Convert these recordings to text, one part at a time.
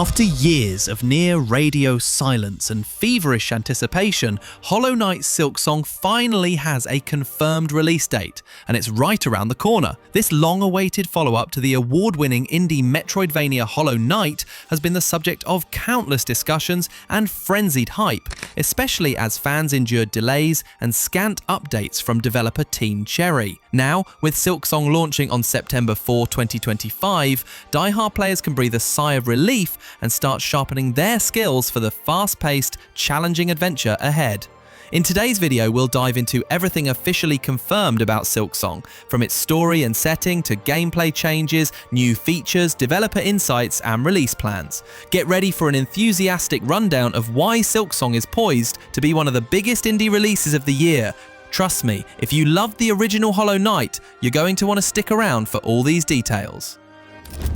After years of near radio silence and feverish anticipation, Hollow Knight's Silksong finally has a confirmed release date, and it's right around the corner. This long-awaited follow-up to the award-winning indie Metroidvania Hollow Knight has been the subject of countless discussions and frenzied hype, especially as fans endured delays and scant updates from developer Team Cherry. Now, with Silksong launching on September 4, 2025, die-hard players can breathe a sigh of relief and start sharpening their skills for the fast-paced, challenging adventure ahead. In today's video, we'll dive into everything officially confirmed about Silksong, from its story and setting to gameplay changes, new features, developer insights, and release plans. Get ready for an enthusiastic rundown of why Silksong is poised to be one of the biggest indie releases of the year. Trust me, if you loved the original Hollow Knight, you're going to want to stick around for all these details.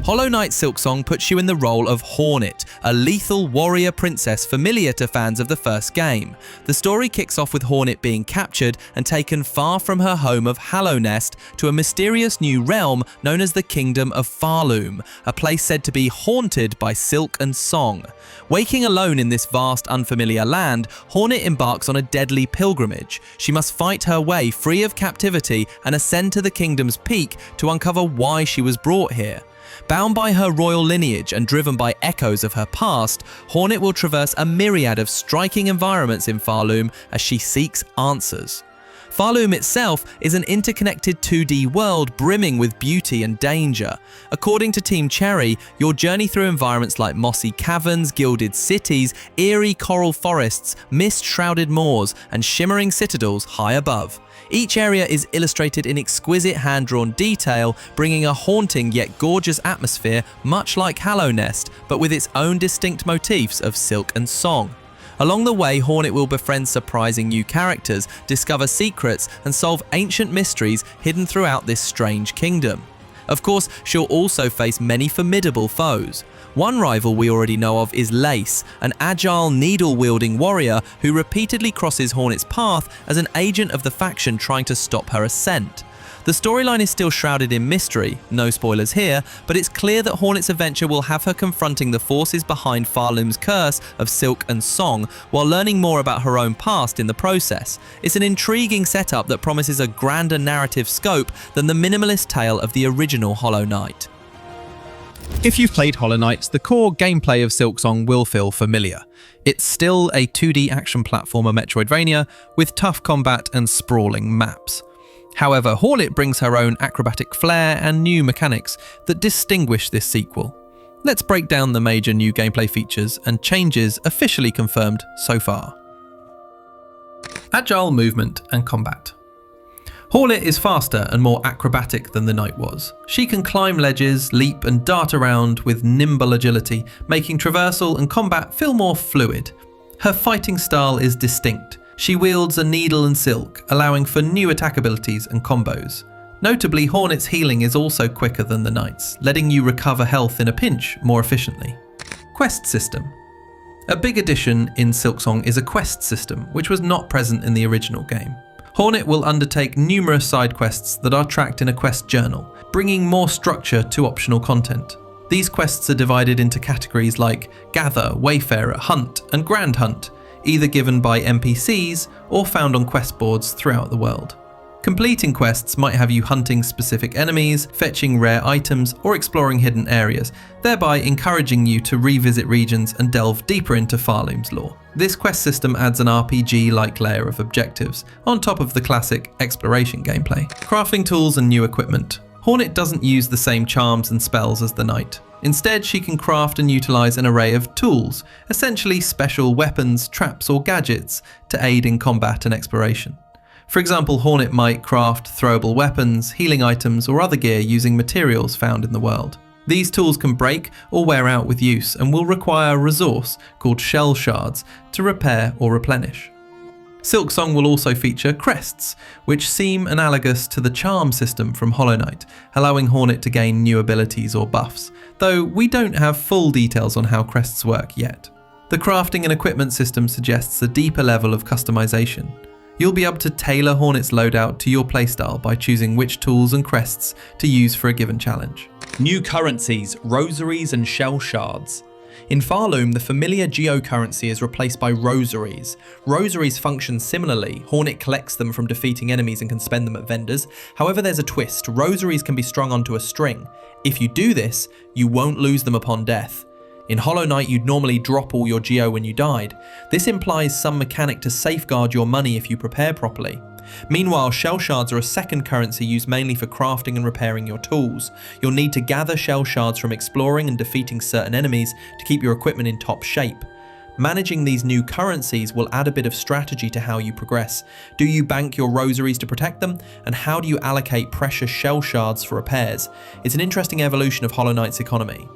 Hollow Knight Silksong puts you in the role of Hornet, a lethal warrior princess familiar to fans of the first game. The story kicks off with Hornet being captured and taken far from her home of Hallownest to a mysterious new realm known as the Kingdom of Farloom, a place said to be haunted by Silksong. Waking alone in this vast, unfamiliar land, Hornet embarks on a deadly pilgrimage. She must fight her way free of captivity and ascend to the kingdom's peak to uncover why she was brought here. Bound by her royal lineage and driven by echoes of her past, Hornet will traverse a myriad of striking environments in Farloom as she seeks answers. Farloom itself is an interconnected 2D world brimming with beauty and danger. According to Team Cherry, your journey through environments like mossy caverns, gilded cities, eerie coral forests, mist-shrouded moors, and shimmering citadels high above. Each area is illustrated in exquisite hand-drawn detail, bringing a haunting yet gorgeous atmosphere much like Hallownest, but with its own distinct motifs of Silksong. Along the way, Hornet will befriend surprising new characters, discover secrets, and solve ancient mysteries hidden throughout this strange kingdom. Of course, she'll also face many formidable foes. One rival we already know of is Lace, an agile, needle-wielding warrior who repeatedly crosses Hornet's path as an agent of the faction trying to stop her ascent. The storyline is still shrouded in mystery, no spoilers here, but it's clear that Hornet's adventure will have her confronting the forces behind Farloom's curse of Silksong while learning more about her own past in the process. It's an intriguing setup that promises a grander narrative scope than the minimalist tale of the original Hollow Knight. If you've played Hollow Knight, the core gameplay of Silksong will feel familiar. It's still a 2D action platformer Metroidvania with tough combat and sprawling maps. However, Hornet brings her own acrobatic flair and new mechanics that distinguish this sequel. Let's break down the major new gameplay features and changes officially confirmed so far. Agile movement and combat. Hornet is faster and more acrobatic than the Knight was. She can climb ledges, leap and dart around with nimble agility, making traversal and combat feel more fluid. Her fighting style is distinct. She wields a needle and silk, allowing for new attack abilities and combos. Notably, Hornet's healing is also quicker than the Knight's, letting you recover health in a pinch more efficiently. Quest system. A big addition in Silksong is a quest system, which was not present in the original game. Hornet will undertake numerous side quests that are tracked in a quest journal, bringing more structure to optional content. These quests are divided into categories like Gather, Wayfarer, Hunt, and Grand Hunt, either given by NPCs or found on quest boards throughout the world. Completing quests might have you hunting specific enemies, fetching rare items, or exploring hidden areas, thereby encouraging you to revisit regions and delve deeper into Farloom's lore. This quest system adds an RPG-like layer of objectives, on top of the classic exploration gameplay. Crafting tools and new equipment. Hornet doesn't use the same charms and spells as the Knight. Instead, she can craft and utilize an array of tools, essentially special weapons, traps, or gadgets to aid in combat and exploration. For example, Hornet might craft throwable weapons, healing items, or other gear using materials found in the world. These tools can break or wear out with use and will require a resource called shell shards to repair or replenish. Silksong will also feature crests, which seem analogous to the charm system from Hollow Knight, allowing Hornet to gain new abilities or buffs, though we don't have full details on how crests work yet. The crafting and equipment system suggests a deeper level of customization. You'll be able to tailor Hornet's loadout to your playstyle by choosing which tools and crests to use for a given challenge. New currencies, rosaries and shell shards. In Farloom, the familiar geocurrency is replaced by rosaries. Rosaries function similarly. Hornet collects them from defeating enemies and can spend them at vendors. However, there's a twist. Rosaries can be strung onto a string. If you do this, you won't lose them upon death. In Hollow Knight, you'd normally drop all your geo when you died. This implies some mechanic to safeguard your money if you prepare properly. Meanwhile, shell shards are a second currency used mainly for crafting and repairing your tools. You'll need to gather shell shards from exploring and defeating certain enemies to keep your equipment in top shape. Managing these new currencies will add a bit of strategy to how you progress. Do you bank your rosaries to protect them? And how do you allocate precious shell shards for repairs? It's an interesting evolution of Hollow Knight's economy.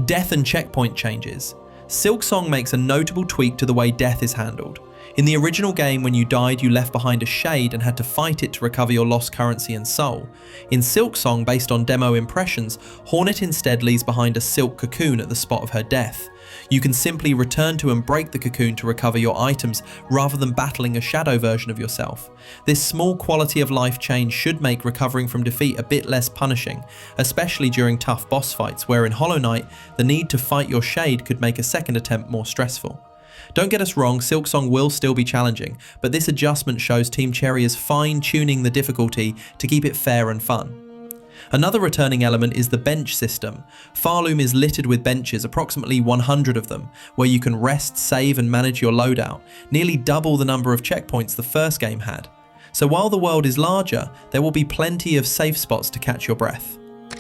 Death and checkpoint changes. Silksong makes a notable tweak to the way death is handled. In the original game, when you died, you left behind a shade and had to fight it to recover your lost currency and soul. In Silksong, based on demo impressions, Hornet instead leaves behind a silk cocoon at the spot of her death. You can simply return to and break the cocoon to recover your items, rather than battling a shadow version of yourself. This small quality of life change should make recovering from defeat a bit less punishing, especially during tough boss fights, where in Hollow Knight, the need to fight your shade could make a second attempt more stressful. Don't get us wrong, Silksong will still be challenging, but this adjustment shows Team Cherry is fine-tuning the difficulty to keep it fair and fun. Another returning element is the bench system. Farloom is littered with benches, approximately 100 of them, where you can rest, save and manage your loadout, nearly double the number of checkpoints the first game had. So while the world is larger, there will be plenty of safe spots to catch your breath.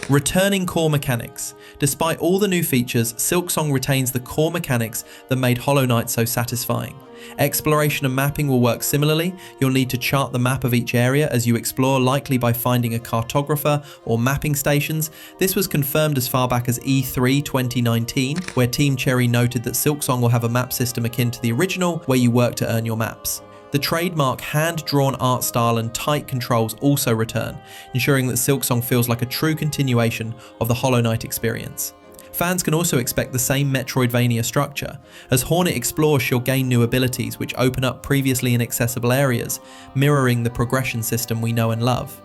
Returning core mechanics. Despite all the new features, Silksong retains the core mechanics that made Hollow Knight so satisfying. Exploration and mapping will work similarly. You'll need to chart the map of each area as you explore, likely by finding a cartographer or mapping stations. This was confirmed as far back as E3 2019, where Team Cherry noted that Silksong will have a map system akin to the original, where you work to earn your maps. The trademark hand-drawn art style and tight controls also return, ensuring that Silksong feels like a true continuation of the Hollow Knight experience. Fans can also expect the same Metroidvania structure. As Hornet explores, she'll gain new abilities which open up previously inaccessible areas, mirroring the progression system we know and love.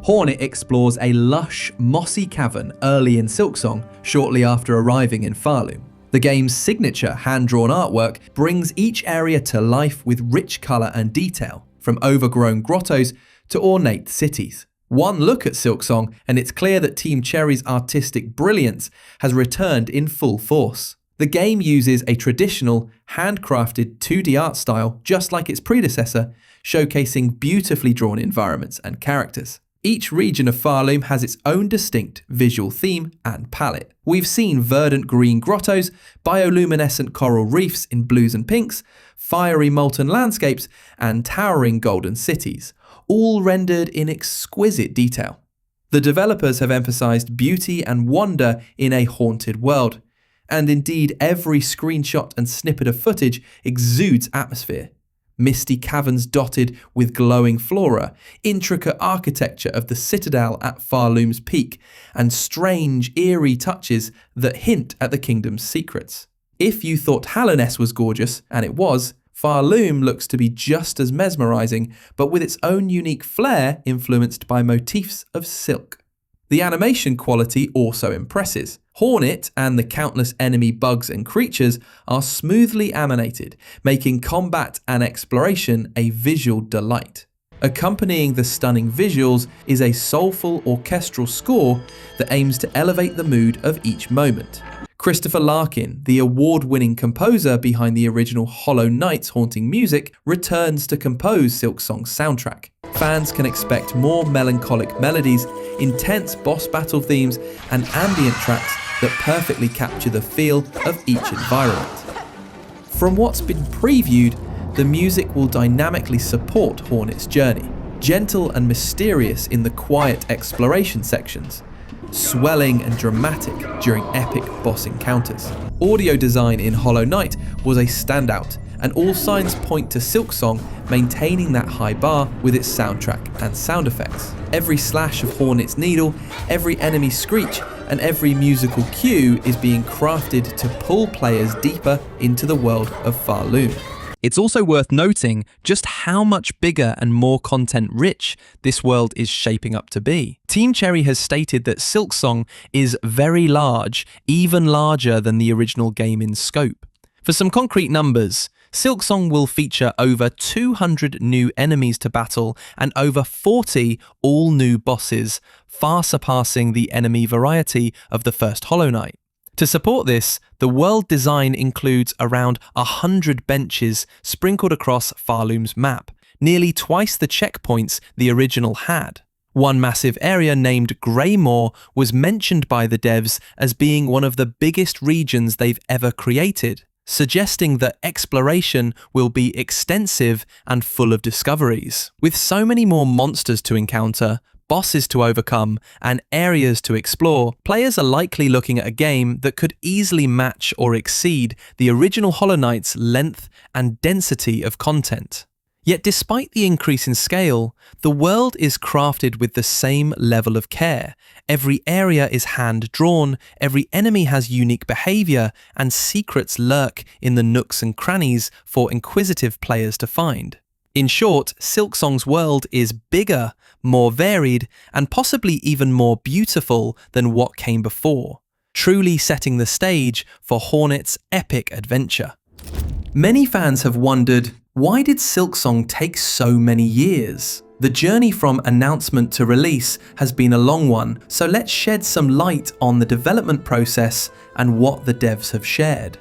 Hornet explores a lush, mossy cavern early in Silksong, shortly after arriving in Farloom. The game's signature hand-drawn artwork brings each area to life with rich colour and detail, from overgrown grottos to ornate cities. One look at Silksong and it's clear that Team Cherry's artistic brilliance has returned in full force. The game uses a traditional, handcrafted 2D art style just like its predecessor, showcasing beautifully drawn environments and characters. Each region of Farloom has its own distinct visual theme and palette. We've seen verdant green grottos, bioluminescent coral reefs in blues and pinks, fiery molten landscapes, and towering golden cities, all rendered in exquisite detail. The developers have emphasized beauty and wonder in a haunted world, and indeed every screenshot and snippet of footage exudes atmosphere. Misty caverns dotted with glowing flora, intricate architecture of the citadel at Farloom's peak, and strange, eerie touches that hint at the kingdom's secrets. If you thought Hallownest was gorgeous, and it was, Farloom looks to be just as mesmerizing, but with its own unique flair influenced by motifs of silk. The animation quality also impresses. Hornet and the countless enemy bugs and creatures are smoothly animated, making combat and exploration a visual delight. Accompanying the stunning visuals is a soulful orchestral score that aims to elevate the mood of each moment. Christopher Larkin, the award-winning composer behind the original Hollow Knight's haunting music, returns to compose Silksong's soundtrack. Fans can expect more melancholic melodies, intense boss battle themes, and ambient tracks that perfectly capture the feel of each environment. From what's been previewed, the music will dynamically support Hornet's journey, gentle and mysterious in the quiet exploration sections, swelling and dramatic during epic boss encounters. Audio design in Hollow Knight was a standout, and all signs point to Silksong maintaining that high bar with its soundtrack and sound effects. Every slash of Hornet's needle, every enemy screech, and every musical cue is being crafted to pull players deeper into the world of Farloom. It's also worth noting just how much bigger and more content-rich this world is shaping up to be. Team Cherry has stated that Silksong is very large, even larger than the original game in scope. For some concrete numbers, Silksong will feature over 200 new enemies to battle and over 40 all-new bosses, far surpassing the enemy variety of the first Hollow Knight. To support this, the world design includes around 100 benches sprinkled across Farloom's map, nearly twice the checkpoints the original had. One massive area named Greymoor was mentioned by the devs as being one of the biggest regions they've ever created, suggesting that exploration will be extensive and full of discoveries. With so many more monsters to encounter, bosses to overcome, and areas to explore, players are likely looking at a game that could easily match or exceed the original Hollow Knight's length and density of content. Yet despite the increase in scale, the world is crafted with the same level of care. Every area is hand-drawn, every enemy has unique behaviour, and secrets lurk in the nooks and crannies for inquisitive players to find. In short, Silksong's world is bigger, more varied, and possibly even more beautiful than what came before, truly setting the stage for Hornet's epic adventure. Many fans have wondered, why did Silksong take so many years? The journey from announcement to release has been a long one, so let's shed some light on the development process and what the devs have shared.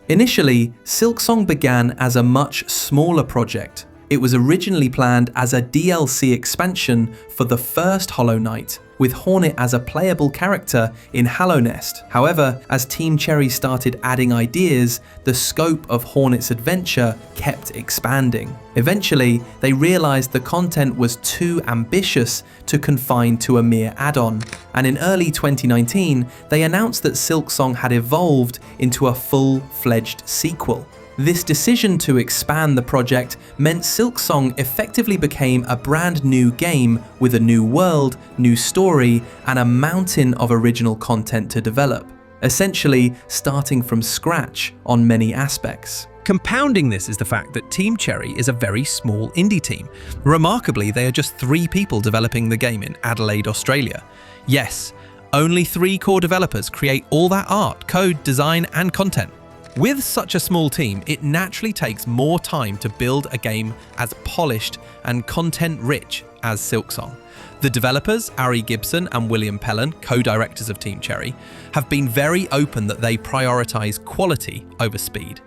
Initially, Silksong began as a much smaller project. It was originally planned as a DLC expansion for the first Hollow Knight, with Hornet as a playable character in Hallownest. However, as Team Cherry started adding ideas, the scope of Hornet's adventure kept expanding. Eventually, they realized the content was too ambitious to confine to a mere add-on, and in early 2019, they announced that Silksong had evolved into a full-fledged sequel. This decision to expand the project meant Silksong effectively became a brand new game with a new world, new story, and a mountain of original content to develop, essentially starting from scratch on many aspects. Compounding this is the fact that Team Cherry is a very small indie team. Remarkably, they are just 3 people developing the game in Adelaide, Australia. Yes, only 3 core developers create all that art, code, design, and content. With such a small team, it naturally takes more time to build a game as polished and content-rich as Silksong. The developers, Ari Gibson and William Pellon, co-directors of Team Cherry, have been very open that they prioritize quality over speed.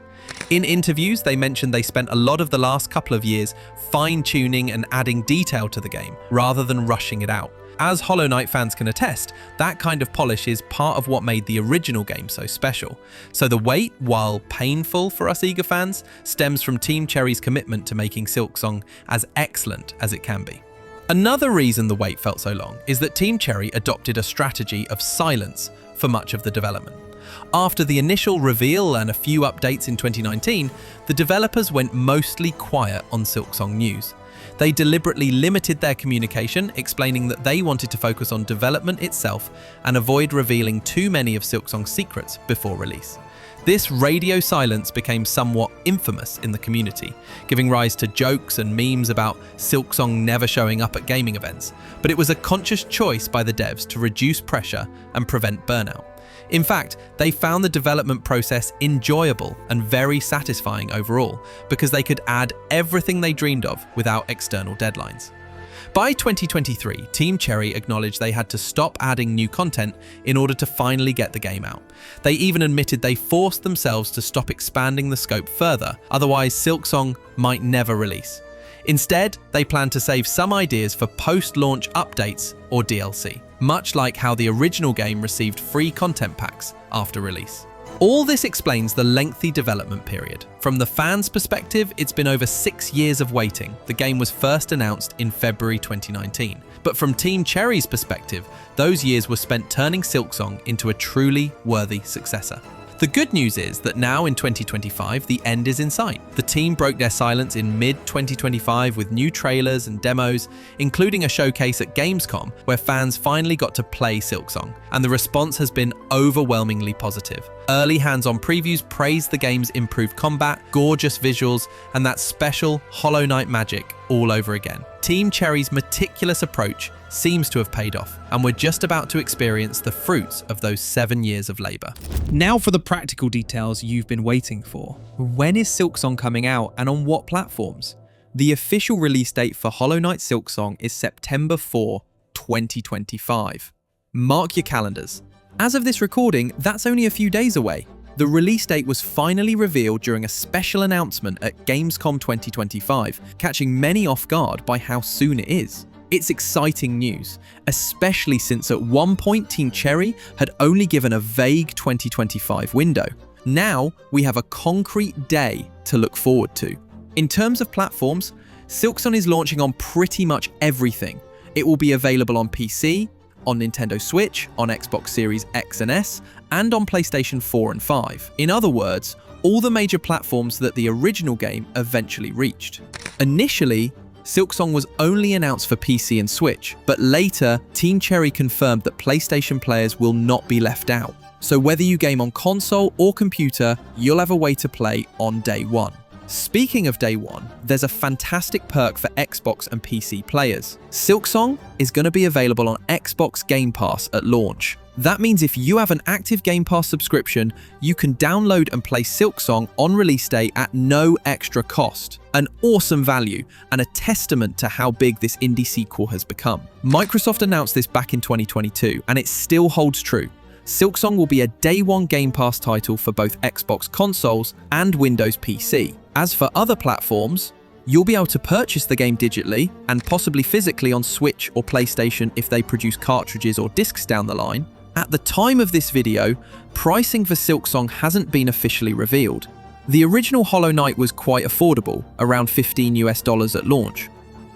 In interviews, they mentioned they spent a lot of the last couple of years fine-tuning and adding detail to the game, rather than rushing it out. As Hollow Knight fans can attest, that kind of polish is part of what made the original game so special. So the wait, while painful for us eager fans, stems from Team Cherry's commitment to making Silksong as excellent as it can be. Another reason the wait felt so long is that Team Cherry adopted a strategy of silence for much of the development. After the initial reveal and a few updates in 2019, the developers went mostly quiet on Silksong news. They deliberately limited their communication, explaining that they wanted to focus on development itself and avoid revealing too many of Silksong's secrets before release. This radio silence became somewhat infamous in the community, giving rise to jokes and memes about Silksong never showing up at gaming events, but it was a conscious choice by the devs to reduce pressure and prevent burnout. In fact, they found the development process enjoyable and very satisfying overall, because they could add everything they dreamed of without external deadlines. By 2023, Team Cherry acknowledged they had to stop adding new content in order to finally get the game out. They even admitted they forced themselves to stop expanding the scope further, otherwise Silksong might never release. Instead, they plan to save some ideas for post-launch updates or DLC, much like how the original game received free content packs after release. All this explains the lengthy development period. From the fans' perspective, it's been over 6 years of waiting. The game was first announced in February 2019. But from Team Cherry's perspective, those years were spent turning Silksong into a truly worthy successor. The good news is that now in 2025, the end is in sight. The team broke their silence in mid-2025 with new trailers and demos, including a showcase at Gamescom where fans finally got to play Silksong, and the response has been overwhelmingly positive. Early hands-on previews praised the game's improved combat, gorgeous visuals, and that special Hollow Knight magic all over again. Team Cherry's meticulous approach seems to have paid off, and we're just about to experience the fruits of those 7 years of labor. Now for the practical details you've been waiting for. When is Silksong coming out and on what platforms? The official release date for Hollow Knight Silksong is September 4, 2025. Mark your calendars. As of this recording, that's only a few days away. The release date was finally revealed during a special announcement at Gamescom 2025, catching many off guard by how soon it is. It's exciting news, especially since at one point Team Cherry had only given a vague 2025 window. Now we have a concrete day to look forward to. In terms of platforms, Silksong is launching on pretty much everything. It will be available on PC, on Nintendo Switch, on Xbox Series X and S, and on PlayStation 4 and 5. In other words, all the major platforms that the original game eventually reached. Initially, Silksong was only announced for PC and Switch, but later, Team Cherry confirmed that PlayStation players will not be left out. So whether you game on console or computer, you'll have a way to play on day one. Speaking of day one, there's a fantastic perk for Xbox and PC players. Silksong is going to be available on Xbox Game Pass at launch. That means if you have an active Game Pass subscription, you can download and play Silksong on release day at no extra cost. An awesome value and a testament to how big this indie sequel has become. Microsoft announced this back in 2022, and it still holds true. Silksong will be a day one Game Pass title for both Xbox consoles and Windows PC. As for other platforms, you'll be able to purchase the game digitally and possibly physically on Switch or PlayStation if they produce cartridges or discs down the line. At the time of this video, pricing for Silksong hasn't been officially revealed. The original Hollow Knight was quite affordable, around $15 at launch.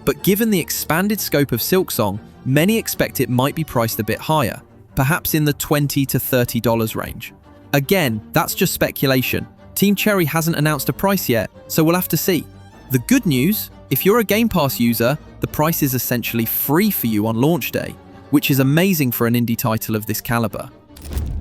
But given the expanded scope of Silksong, many expect it might be priced a bit higher, perhaps in the $20 to $30 range. Again, that's just speculation. Team Cherry hasn't announced a price yet, so we'll have to see. The good news, if you're a Game Pass user, the price is essentially free for you on launch day, which is amazing for an indie title of this caliber.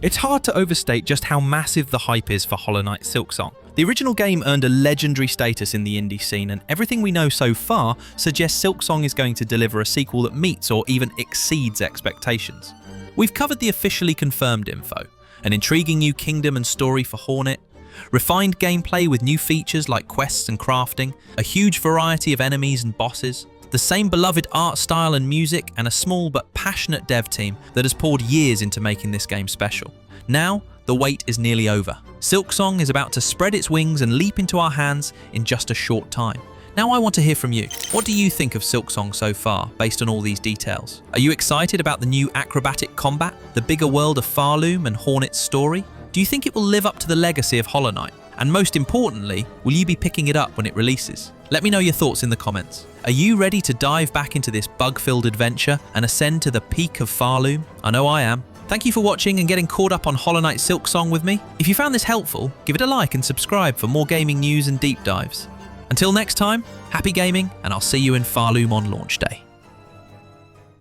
It's hard to overstate just how massive the hype is for Hollow Knight Silksong. The original game earned a legendary status in the indie scene, and everything we know so far suggests Silksong is going to deliver a sequel that meets or even exceeds expectations. We've covered the officially confirmed info, an intriguing new kingdom and story for Hornet, refined gameplay with new features like quests and crafting, a huge variety of enemies and bosses, the same beloved art style and music, and a small but passionate dev team that has poured years into making this game special. Now, the wait is nearly over. Silksong is about to spread its wings and leap into our hands in just a short time. Now I want to hear from you. What do you think of Silksong so far, based on all these details? Are you excited about the new acrobatic combat, the bigger world of Farloom and Hornet's story? Do you think it will live up to the legacy of Hollow Knight? And most importantly, will you be picking it up when it releases? Let me know your thoughts in the comments. Are you ready to dive back into this bug-filled adventure and ascend to the peak of Farloom? I know I am. Thank you for watching and getting caught up on Hollow Knight Silksong with me. If you found this helpful, give it a like and subscribe for more gaming news and deep dives. Until next time, happy gaming, and I'll see you in Farloom on launch day.